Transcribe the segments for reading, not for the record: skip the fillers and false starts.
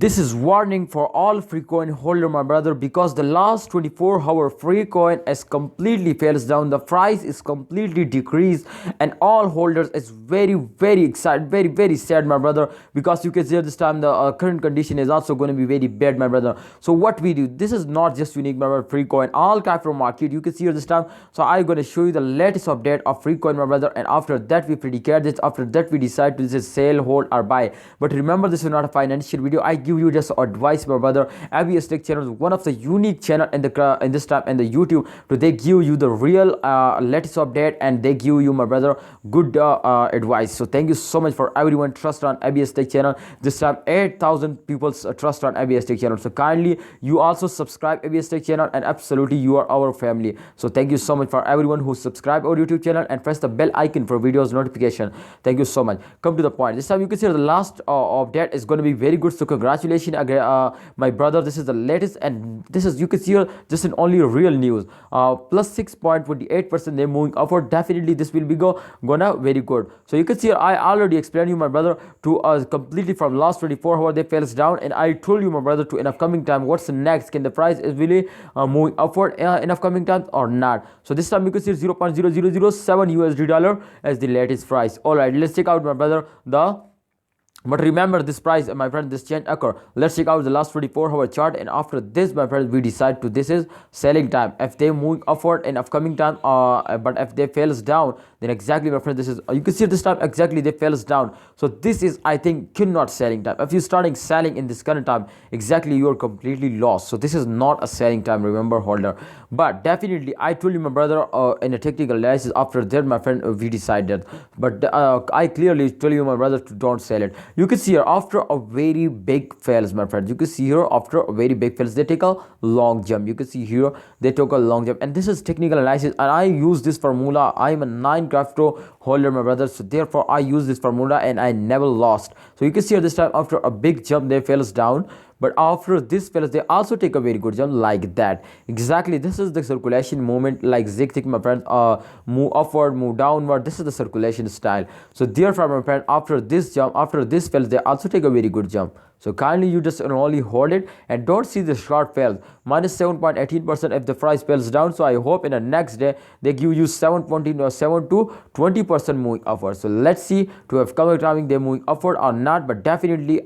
This is warning for all free coin holder, my brother, because the last 24-hour free coin has completely fails down. The price is completely decreased, and all holders is very excited, very sad, my brother, because you can see at this time the current condition is also going to be very bad, my brother. So what we do, this is not just unique, my brother, free coin, all crypto market you can see at this time. So I'm going to show you the latest update of free coin, my brother, and after that we predicate this. After that we decide to just sell, hold, or buy. But remember, this is not a financial video. I give you just advice, my brother. ABS Tech channel is one of the unique channel in this time and the YouTube. So they give you the real latest update, and they give you, my brother, good advice. So thank you so much for everyone trust on ABS Tech channel. This time 8,000 people's trust on ABS Tech channel. So kindly you also subscribe ABS Tech channel, and absolutely you are our family. So thank you so much for everyone who subscribe our YouTube channel and press the bell icon for videos notification. Thank you so much. Come to the point. This time you can see the last update is going to be very good. So congratulations my brother. This is the latest, and this is, you can see here, just in only real news, plus 6.28% they're moving upward. Definitely this will be gonna very good. So you can see here, I already explained you, my brother, to completely from last 24 hours they falls down, and I told you, my brother, to in upcoming time what's the next, can the price is really moving upward in upcoming time or not. So this time you can see 0.0007 USD dollar as the latest price. All right, let's check out, my brother, but remember this price, my friend, this change occur. Let's check out the last 24-hour chart, and after this, my friend, we decide to this is selling time. If they move upward in upcoming time, but if they fails down, then exactly, my friend, this is, you can see this time exactly they fails down. So this is, I think, cannot selling time. If you starting selling in this current time, exactly you are completely lost. So this is not a selling time, remember, holder. But definitely I told you, my brother, in a technical analysis, after that, my friend, we decided. But I clearly tell you, my brother, to don't sell it. You can see here after a very big fails, my friends, you can see here after a very big fails they take a long jump. You can see here they took a long jump, and this is technical analysis, and I use this formula. I am a 9 crypto holder, my brother, so therefore I use this formula and I never lost. So you can see here this time after a big jump they fails down, but after this fails they also take a very good jump like that. Exactly, this is the circulation movement, like zigzag, my friend, move upward, move downward. This is the circulation style. So therefore, my friend, after this jump, after this fails, they also take a very good jump. So kindly you just only hold it and don't see the short fails. Minus 7.18% if the price fails down. So I hope in the next day they give you 7.20 or 7 to 20% moving upward. So let's see to have coming timing they moving upward or not. But definitely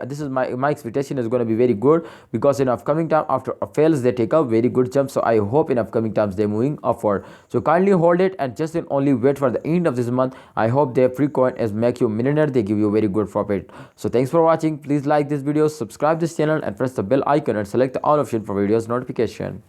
this is my expectation is going to be very good, because in upcoming time after a fails they take a very good jump. So I hope in upcoming times they're moving upward. So kindly hold it and just only wait for the end of this month. I hope their free coin is make you a millionaire. They give you a very good profit. So thanks for watching. Please like this video, subscribe this channel, and press the bell icon and select the all option for videos notification.